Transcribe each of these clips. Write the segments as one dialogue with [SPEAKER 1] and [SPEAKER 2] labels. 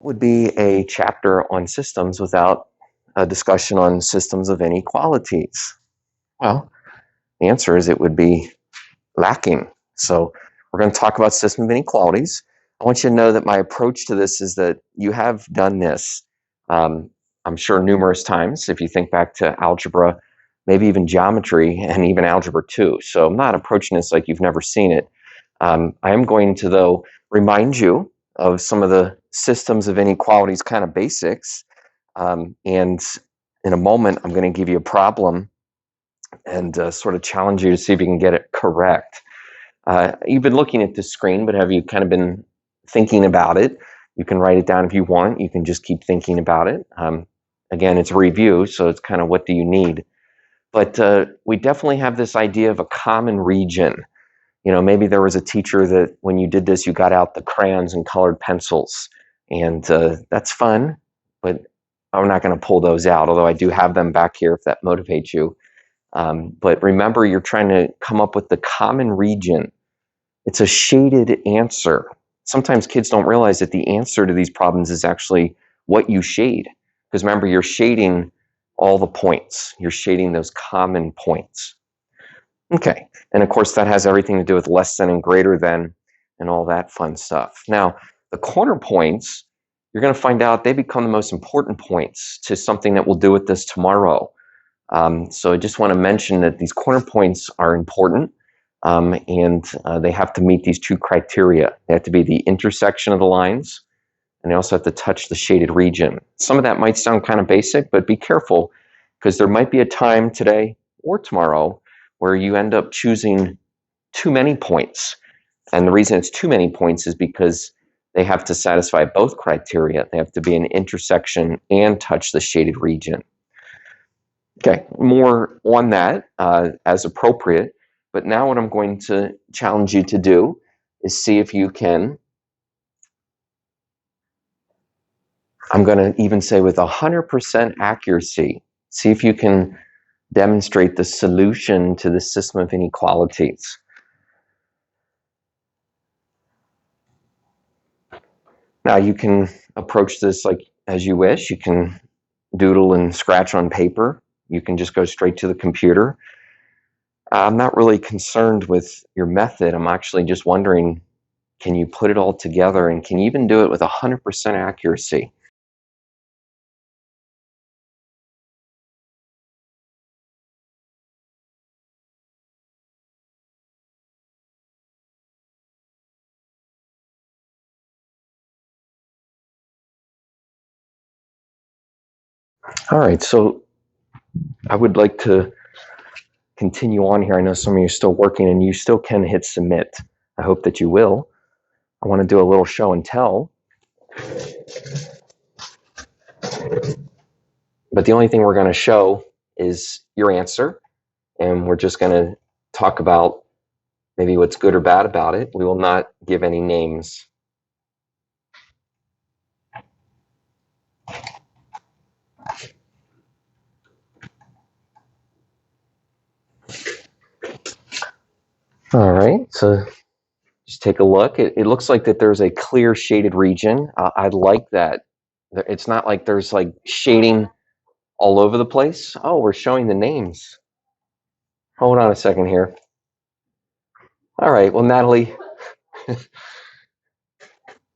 [SPEAKER 1] would be a chapter on systems without a discussion on systems of inequalities? Well, the answer is it would be lacking. So we're going to talk about system of inequalities. I want you to know that my approach to this is that you have done this, I'm sure, numerous times. If you think back to algebra, maybe even geometry, and even algebra 2. So I'm not approaching this like you've never seen it. I am going to, though, remind you of some of the systems of inequalities kind of basics. And in a moment, I'm going to give you a problem and sort of challenge you to see if you can get it correct. You've been looking at this screen, but have you kind of been thinking about it? You can write it down if you want. You can just keep thinking about it. Again, it's a review, so it's kind of what do you need. But we definitely have this idea of a common region. You know, maybe there was a teacher that when you did this, you got out the crayons and colored pencils. And that's fun, but I'm not going to pull those out, although I do have them back here if that motivates you. But remember, you're trying to come up with the common region. It's a shaded answer. Sometimes kids don't realize that the answer to these problems is actually what you shade. Because remember, you're shading all the points. You're shading those common points. Okay, and of course that has everything to do with less than and greater than and all that fun stuff. Now, the corner points, you're going to find out they become the most important points to something that we'll do with this tomorrow. So I just want to mention that these corner points are important, and they have to meet these two criteria. They have to be the intersection of the lines, and they also have to touch the shaded region. Some of that might sound kind of basic, but be careful, because there might be a time today or tomorrow where you end up choosing too many points. And the reason it's too many points is because they have to satisfy both criteria. They have to be an intersection and touch the shaded region. Okay, more on that as appropriate. But now what I'm going to challenge you to do is see if you can, I'm going to even say with 100% accuracy, see if you can demonstrate the solution to the system of inequalities. Now you can approach this like as you wish. You can doodle and scratch on paper. You can just go straight to the computer. I'm not really concerned with your method. I'm actually just wondering, can you put it all together, and can you even do it with 100% accuracy? All right, so I would like to continue on here. I know some of you are still working, and you still can hit submit. I hope that you will. I want to do a little show and tell. But the only thing we're going to show is your answer, and we're just going to talk about maybe what's good or bad about it. We will not give any names. All right, so just take a look. It looks like that there's a clear shaded region. I like that. It's not like there's like shading all over the place. Oh, we're showing the names. Hold on a second here. All right, well, Natalie,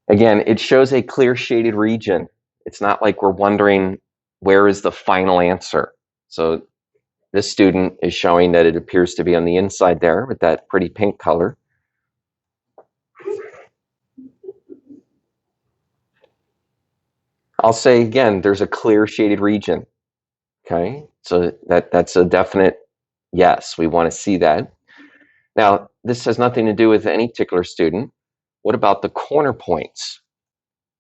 [SPEAKER 1] again, it shows a clear shaded region. It's not like we're wondering where is the final answer. So this student is showing that it appears to be on the inside there with that pretty pink color. I'll say again, there's a clear shaded region. Okay, so that's a definite yes. We want to see that. Now, this has nothing to do with any particular student. What about the corner points?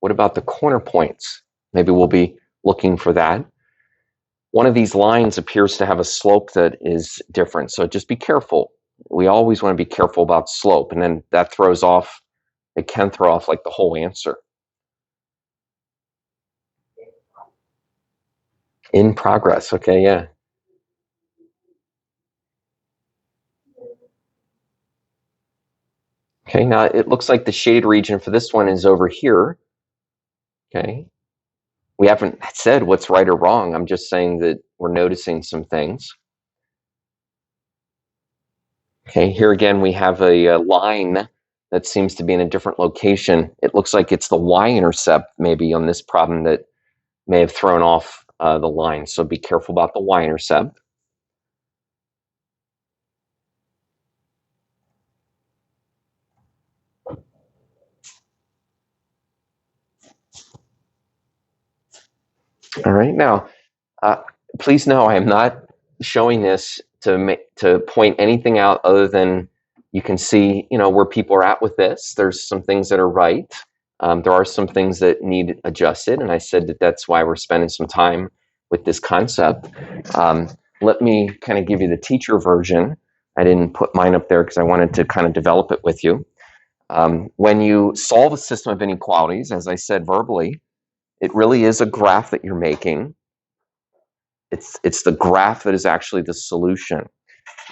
[SPEAKER 1] What about the corner points? Maybe we'll be looking for that. One of these lines appears to have a slope that is different, so just be careful. We always want to be careful about slope, and then that throws off, it can throw off like the whole answer. In progress, okay, yeah. Okay, now it looks like the shaded region for this one is over here. Okay. We haven't said what's right or wrong. I'm just saying that we're noticing some things. Okay, here again we have a line that seems to be in a different location. It looks like it's the y-intercept maybe on this problem that may have thrown off the line. So be careful about the y-intercept. All right, now, please know I am not showing this to point anything out other than you can see, where people are at with this. There's some things that are right. There are some things that need adjusted, and I said that that's why we're spending some time with this concept. Let me kind of give you the teacher version. I didn't put mine up there because I wanted to kind of develop it with you. When you solve a system of inequalities, as I said verbally, it really is a graph that you're making. It's the graph that is actually the solution.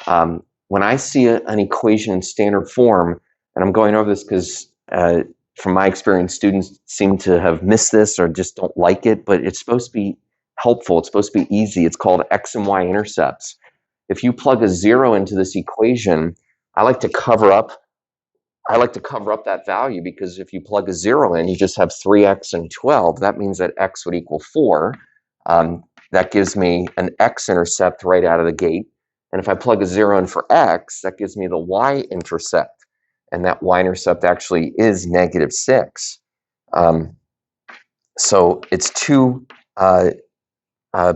[SPEAKER 1] When I see an equation in standard form, and I'm going over this because from my experience, students seem to have missed this or just don't like it, but it's supposed to be helpful. It's supposed to be easy. It's called x and y intercepts. If you plug a 0 into this equation, I like to cover up that value, because if you plug a 0 in, you just have 3x and 12. That means that x would equal 4. That gives me an x-intercept right out of the gate. And if I plug a 0 in for x, that gives me the y-intercept. And that y-intercept actually is -6. So it's two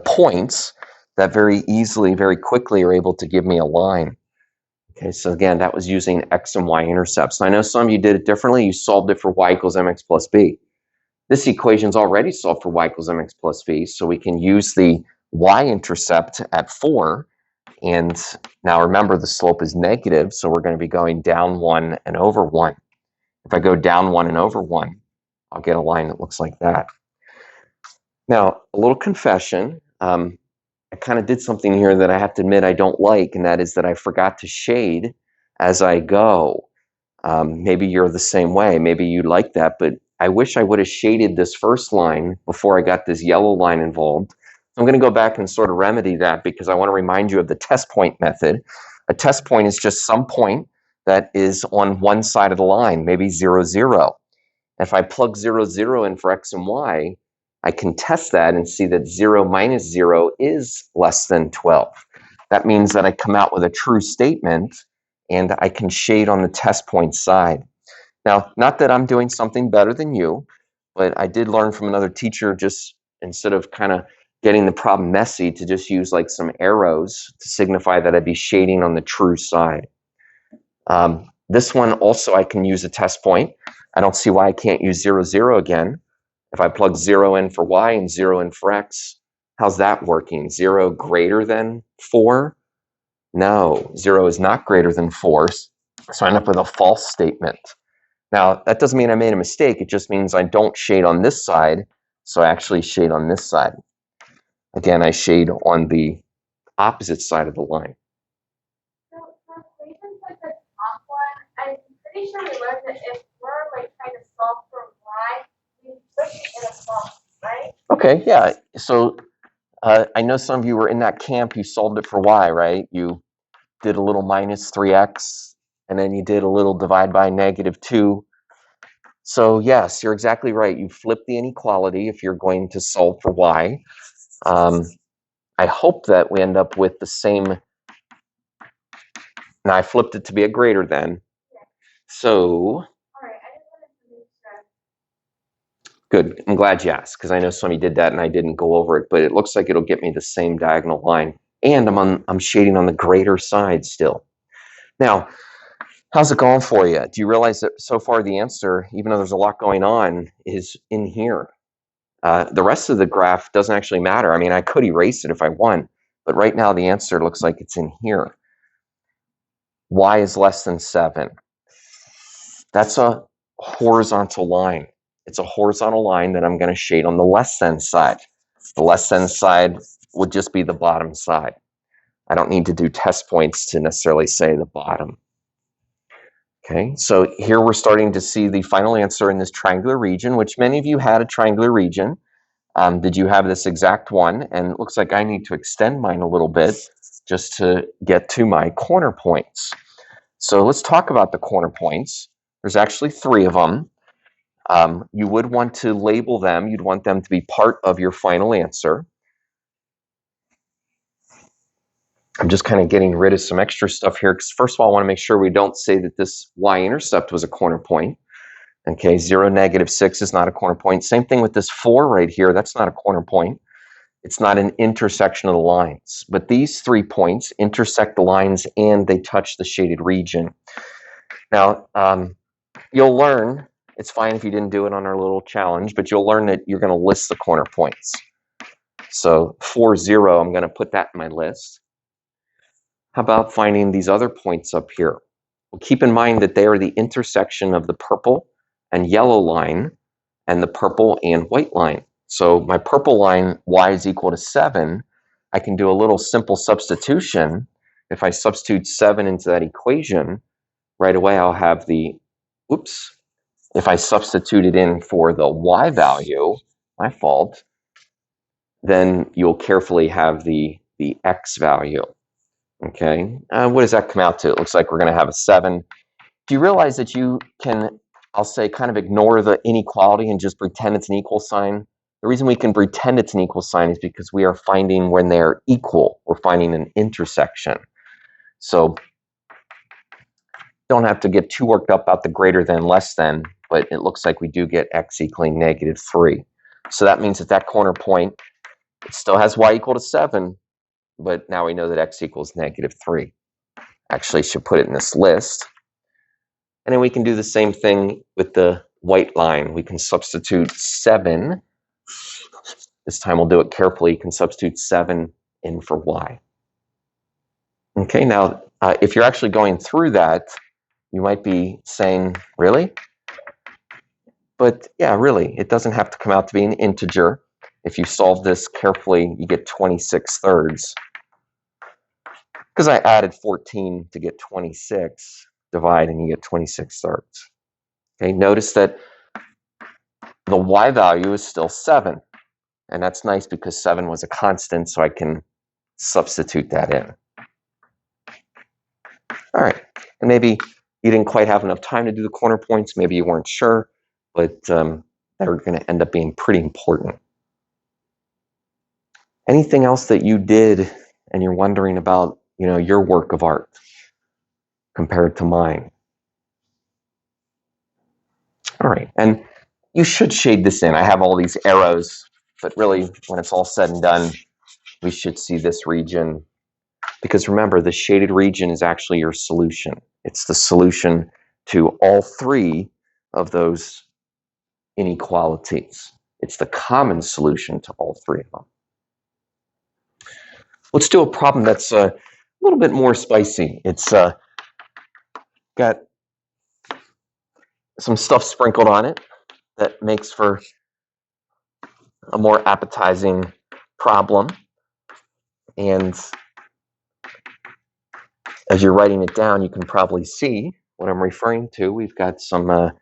[SPEAKER 1] points that very easily, very quickly are able to give me a line. Okay, so again, that was using x and y intercepts. I know some of you did it differently. You solved it for y equals mx plus b. This equation is already solved for y equals mx plus b, so we can use the y-intercept at 4. And now remember, the slope is negative, so we're going to be going down 1 and over 1. If I go down 1 and over 1, I'll get a line that looks like that. Now, a little confession. I kind of did something here that I have to admit I don't like, and that is that I forgot to shade as I go. Maybe you're the same way. Maybe you like that, but I wish I would have shaded this first line before I got this yellow line involved. I'm going to go back and sort of remedy that, because I want to remind you of the test point method. A test point is just some point that is on one side of the line, maybe 0, 0. If I plug 0, 0 in for x and y, I can test that and see that 0 minus 0 is less than 12. That means that I come out with a true statement, and I can shade on the test point side. Now, not that I'm doing something better than you, but I did learn from another teacher, just instead of kind of getting the problem messy, to just use like some arrows to signify that I'd be shading on the true side. This one also, I can use a test point. I don't see why I can't use 0, 0 again. If I plug 0 in for y and 0 in for x, how's that working? 0 greater than 4? No, 0 is not greater than 4, so I end up with a false statement. Now, that doesn't mean I made a mistake. It just means I don't shade on this side, so I actually shade on this side. Again, I shade on the opposite side of the line.
[SPEAKER 2] So for equations like the top one, I'm pretty sure we learned that if we're like trying to solve for y, we put it in a box, right?
[SPEAKER 1] Okay, yeah. So I know some of you were in that camp. You solved it for y, right? You did a little minus 3x, and then you did a little divide by -2. So yes, you're exactly right. You flip the inequality if you're going to solve for y. I hope that we end up with the same. Now I flipped it to be a greater than. So.
[SPEAKER 2] All right, I just wanted to make sure.
[SPEAKER 1] Good. I'm glad you asked, because I know somebody did that and I didn't go over it, but it looks like it'll get me the same diagonal line. And I'm shading on the greater side still. Now, how's it going for you? Do you realize that so far the answer, even though there's a lot going on, is in here? The rest of the graph doesn't actually matter. I mean, I could erase it if I want, but right now the answer looks like it's in here. Y is less than 7. That's a horizontal line. It's a horizontal line that I'm going to shade on the less than side. The less than side would just be the bottom side. I don't need to do test points to necessarily say the bottom. Okay, so here we're starting to see the final answer in this triangular region, which many of you had a triangular region. Did you have this exact one? And it looks like I need to extend mine a little bit just to get to my corner points. So let's talk about the corner points. There's actually 3 of them. You would want to label them. You'd want them to be part of your final answer. I'm just kind of getting rid of some extra stuff here because first of all, I want to make sure we don't say that this y-intercept was a corner point. Okay, 0, -6 is not a corner point. Same thing with this 4 right here. That's not a corner point. It's not an intersection of the lines. But these 3 points intersect the lines and they touch the shaded region. Now, you'll learn, it's fine if you didn't do it on our little challenge, but you'll learn that you're going to list the corner points. So 4, 0, I'm going to put that in my list. How about finding these other points up here? Well, keep in mind that they are the intersection of the purple and yellow line and the purple and white line. So my purple line, y is equal to 7. I can do a little simple substitution. If I substitute 7 into that equation, right away I'll have the, oops, if I substitute it in for the y value, my fault, then you'll carefully have the x value. Okay, what does that come out to? It looks like we're going to have a 7. Do you realize that you can, I'll say, kind of ignore the inequality and just pretend it's an equal sign? The reason we can pretend it's an equal sign is because we are finding when they're equal. We're finding an intersection. So don't have to get too worked up about the greater than, less than, but it looks like we do get x equaling -3. So that means that that corner point, it still has y equal to 7, but now we know that x equals -3. Actually, should put it in this list. And then we can do the same thing with the white line. We can substitute 7. This time we'll do it carefully. You can substitute 7 in for y. Okay, now if you're actually going through that, you might be saying, really? But yeah, really, it doesn't have to come out to be an integer. If you solve this carefully, you get 26/3. Because I added 14 to get 26, divide and you get 26/3. Okay, notice that the y value is still 7. And that's nice because 7 was a constant, so I can substitute that in. All right, and maybe you didn't quite have enough time to do the corner points. Maybe you weren't sure, but they're going to end up being pretty important. Anything else that you did and you're wondering about, your work of art compared to mine? All right, and you should shade this in. I have all these arrows, but really, when it's all said and done, we should see this region. Because remember, the shaded region is actually your solution. It's the solution to all 3 of those inequalities. It's the common solution to all 3 of them. Let's do a problem that's a little bit more spicy. It's got some stuff sprinkled on it that makes for a more appetizing problem. And as you're writing it down, you can probably see what I'm referring to. We've got some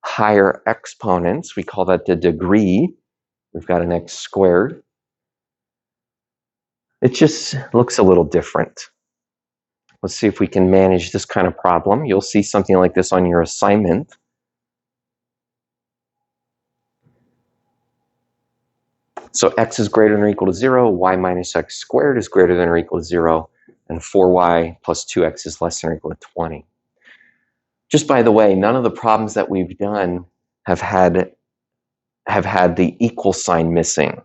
[SPEAKER 1] higher exponents. We call that the degree. We've got an x squared. It just looks a little different. Let's see if we can manage this kind of problem. You'll see something like this on your assignment. So x is greater than or equal to 0, y minus x squared is greater than or equal to 0, and 4y plus 2x is less than or equal to 20. Just by the way, none of the problems that we've done have had the equal sign missing.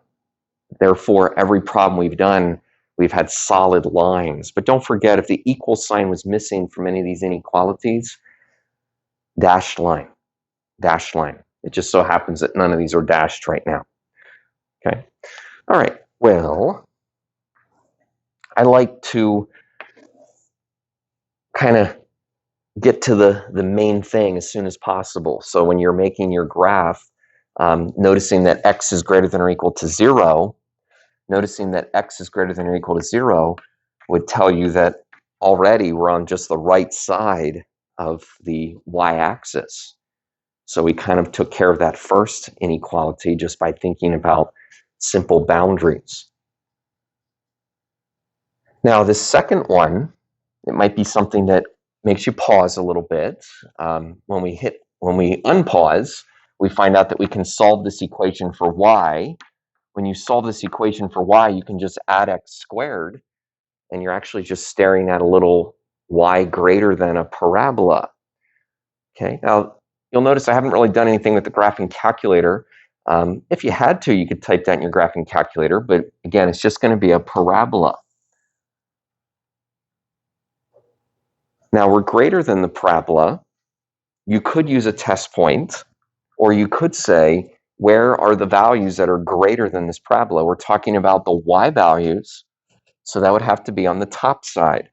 [SPEAKER 1] Therefore, every problem we've done, we've had solid lines. But don't forget, if the equal sign was missing from any of these inequalities, dashed line, dashed line. It just so happens that none of these are dashed right now. Okay. All right. Well, I like to kind of get to the main thing as soon as possible. So when you're making your graph, noticing that x is greater than or equal to 0, noticing that x is greater than or equal to 0 would tell you that already we're on just the right side of the y-axis. So we kind of took care of that first inequality just by thinking about simple boundaries. Now, the second one, it might be something that makes you pause a little bit. When we unpause, we find out that we can solve this equation for y. When you solve this equation for y, you can just add x squared, and you're actually just staring at a little y greater than a parabola. Okay, now you'll notice I haven't really done anything with the graphing calculator. If you had to, you could type that in your graphing calculator, but again, it's just going to be a parabola. Now we're greater than the parabola. You could use a test point, or you could say, where are the values that are greater than this parabola? We're talking about the y values, so that would have to be on the top side.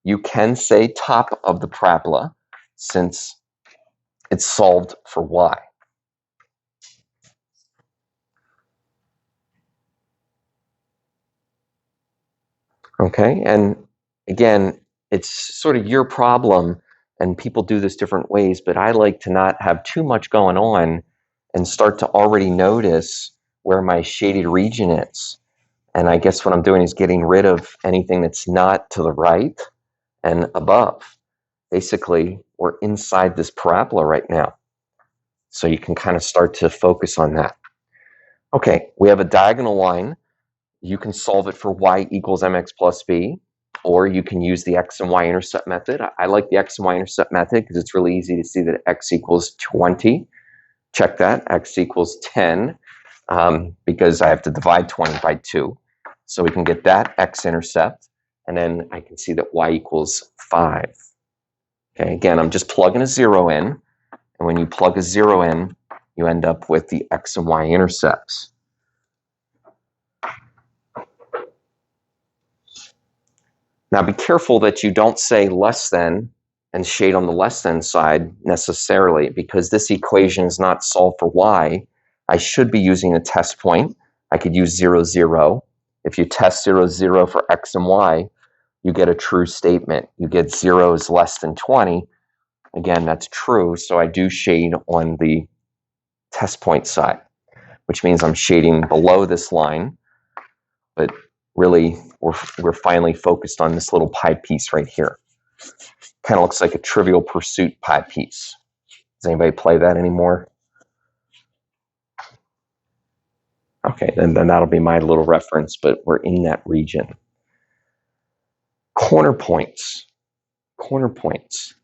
[SPEAKER 1] You can say top of the parabola since it's solved for y. Okay, and again, it's sort of your problem, and people do this different ways, but I like to not have too much going on and start to already notice where my shaded region is. And I guess what I'm doing is getting rid of anything that's not to the right and above. Basically, we're inside this parabola right now. So you can kind of start to focus on that. Okay, we have a diagonal line. You can solve it for y equals mx plus b, or you can use the x and y intercept method. I like the x and y intercept method because it's really easy to see that x equals 20. Check that, x equals 10, because I have to divide 20 by 2. So we can get that x-intercept, and then I can see that y equals 5. Okay, again, I'm just plugging a 0 in, and when you plug a 0 in, you end up with the x and y intercepts. Now be careful that you don't say less than and shade on the less than side necessarily, because this equation is not solved for y. I should be using a test point. I could use 0, 0. If you test 0, 0 for x and y, you get a true statement. You get 0 is less than 20. Again, that's true, so I do shade on the test point side, which means I'm shading below this line, but really we're finally focused on this little pie piece right here. Kind of looks like a Trivial Pursuit pie piece. Does anybody play that anymore? Okay, then that'll be my little reference, but we're in that region. Corner points. Corner points.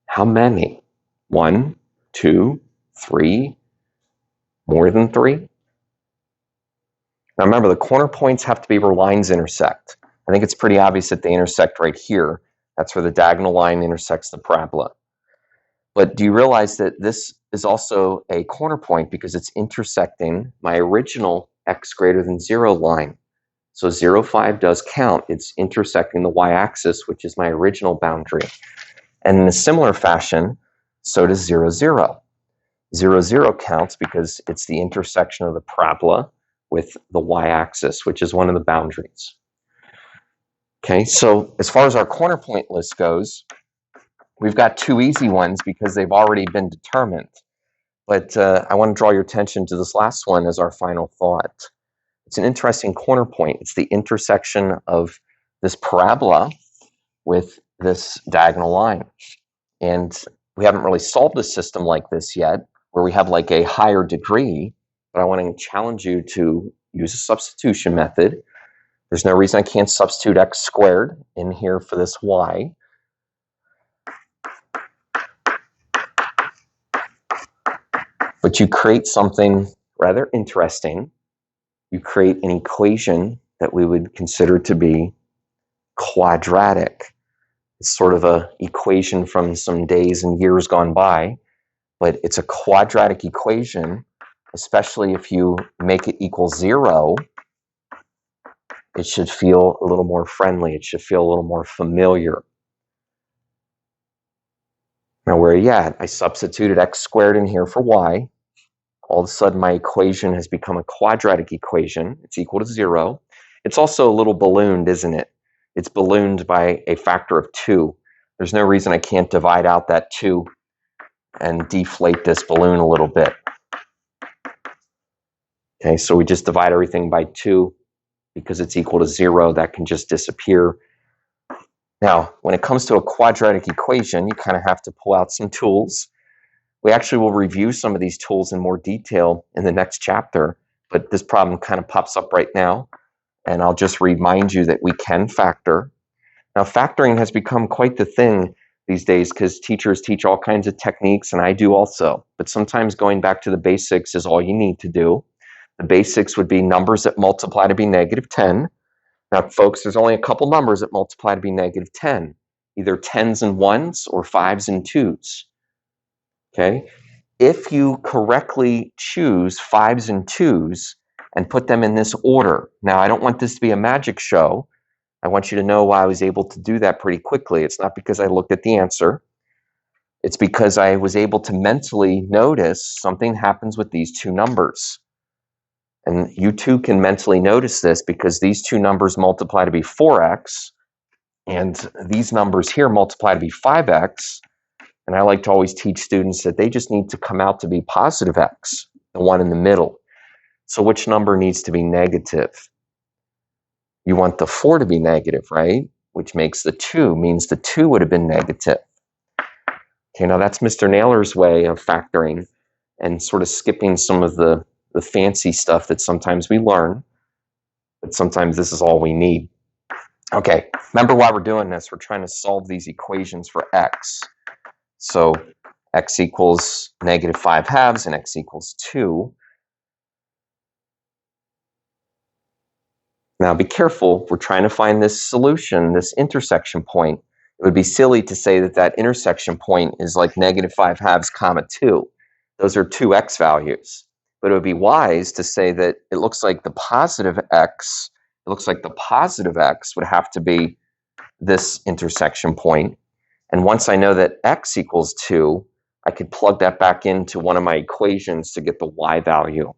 [SPEAKER 1] How many? 1, 2, 3, more than 3? Now remember, the corner points have to be where lines intersect. I think it's pretty obvious that they intersect right here. That's where the diagonal line intersects the parabola. But do you realize that this is also a corner point because it's intersecting my original x greater than 0 line? So 0, 5 does count. It's intersecting the y-axis, which is my original boundary. And in a similar fashion, so does 0, 0. 0, 0 counts because it's the intersection of the parabola with the y-axis, which is one of the boundaries. Okay, so as far as our corner point list goes, we've got 2 easy ones because they've already been determined. But I want to draw your attention to this last one as our final thought. It's an interesting corner point. It's the intersection of this parabola with this diagonal line. And we haven't really solved a system like this yet, where we have like a higher degree, but I want to challenge you to use a substitution method. There's no reason I can't substitute x squared in here for this y. But you create something rather interesting. You create an equation that we would consider to be quadratic. It's sort of an equation from some days and years gone by, but it's a quadratic equation, especially if you make it equal 0. It should feel a little more friendly. It should feel a little more familiar. Now, where are you at? I substituted x squared in here for y. All of a sudden, my equation has become a quadratic equation. It's equal to 0. It's also a little ballooned, isn't it? It's ballooned by a factor of 2. There's no reason I can't divide out that 2 and deflate this balloon a little bit. Okay, so we just divide everything by 2 because it's equal to 0. That can just disappear. Now, when it comes to a quadratic equation, you kind of have to pull out some tools. We actually will review some of these tools in more detail in the next chapter, but this problem kind of pops up right now, and I'll just remind you that we can factor. Now, factoring has become quite the thing these days because teachers teach all kinds of techniques, and I do also, but sometimes going back to the basics is all you need to do. The basics would be numbers that multiply to be negative 10. Now, folks, there's only a couple numbers that multiply to be negative 10, either 10s and 1s or 5s and 2s. Okay? If you correctly choose 5s and 2s and put them in this order, now I don't want this to be a magic show. I want you to know why I was able to do that pretty quickly. It's not because I looked at the answer. It's because I was able to mentally notice something happens with these two numbers. And you too can mentally notice this because these two numbers multiply to be 4x, and these numbers here multiply to be 5x. And I like to always teach students that they just need to come out to be positive x, the one in the middle. So which number needs to be negative? You want the 4 to be negative, right? Which makes the 2, means the 2 would have been negative. Okay, now that's Mr. Naylor's way of factoring and sort of skipping some of the fancy stuff that sometimes we learn, but sometimes this is all we need. Okay, remember why we're doing this. We're trying to solve these equations for x. So x equals negative 5/2 and x equals 2. Now be careful, we're trying to find this solution, this intersection point. It would be silly to say that that intersection point is like negative 5/2 comma 2. Those are two x values. But it would be wise to say that it looks like the positive x, would have to be this intersection point. And once I know that x equals 2, I could plug that back into one of my equations to get the y value.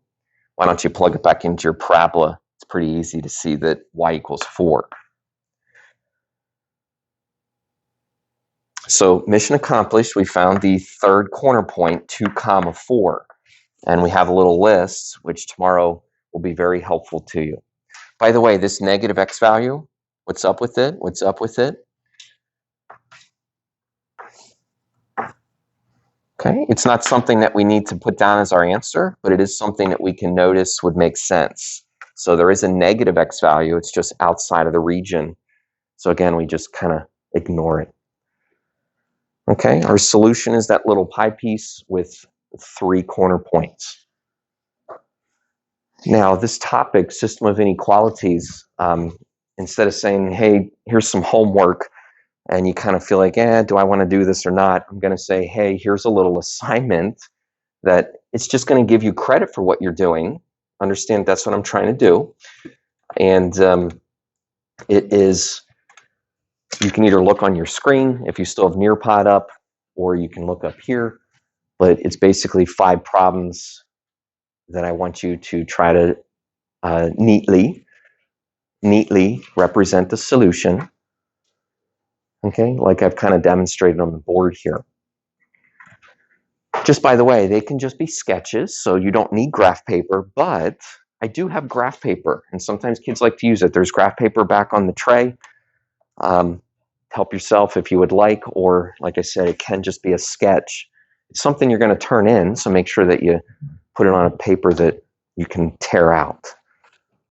[SPEAKER 1] Why don't you plug it back into your parabola? It's pretty easy to see that y equals 4. So mission accomplished. We found the third corner point, 2 comma 4. And we have a little list, which tomorrow will be very helpful to you. By the way, this negative x value, what's up with it? What's up with it? Okay, it's not something that we need to put down as our answer, but it is something that we can notice would make sense. So there is a negative x value, it's just outside of the region. So again, we just kind of ignore it. Okay, our solution is that little pie piece with 3 corner points. Now, this topic, system of inequalities, instead of saying, hey, here's some homework, and you kind of feel like, do I want to do this or not? I'm going to say, hey, here's a little assignment that it's just going to give you credit for what you're doing. Understand that's what I'm trying to do. And it is, you can either look on your screen if you still have Nearpod up, or you can look up here. But it's basically 5 problems that I want you to try to neatly represent the solution. Okay, like I've kind of demonstrated on the board here. Just by the way, they can just be sketches, so you don't need graph paper, but I do have graph paper, and sometimes kids like to use it. There's graph paper back on the tray. Help yourself if you would like, or like I said, it can just be a sketch. It's something you're going to turn in, so make sure that you put it on a paper that you can tear out.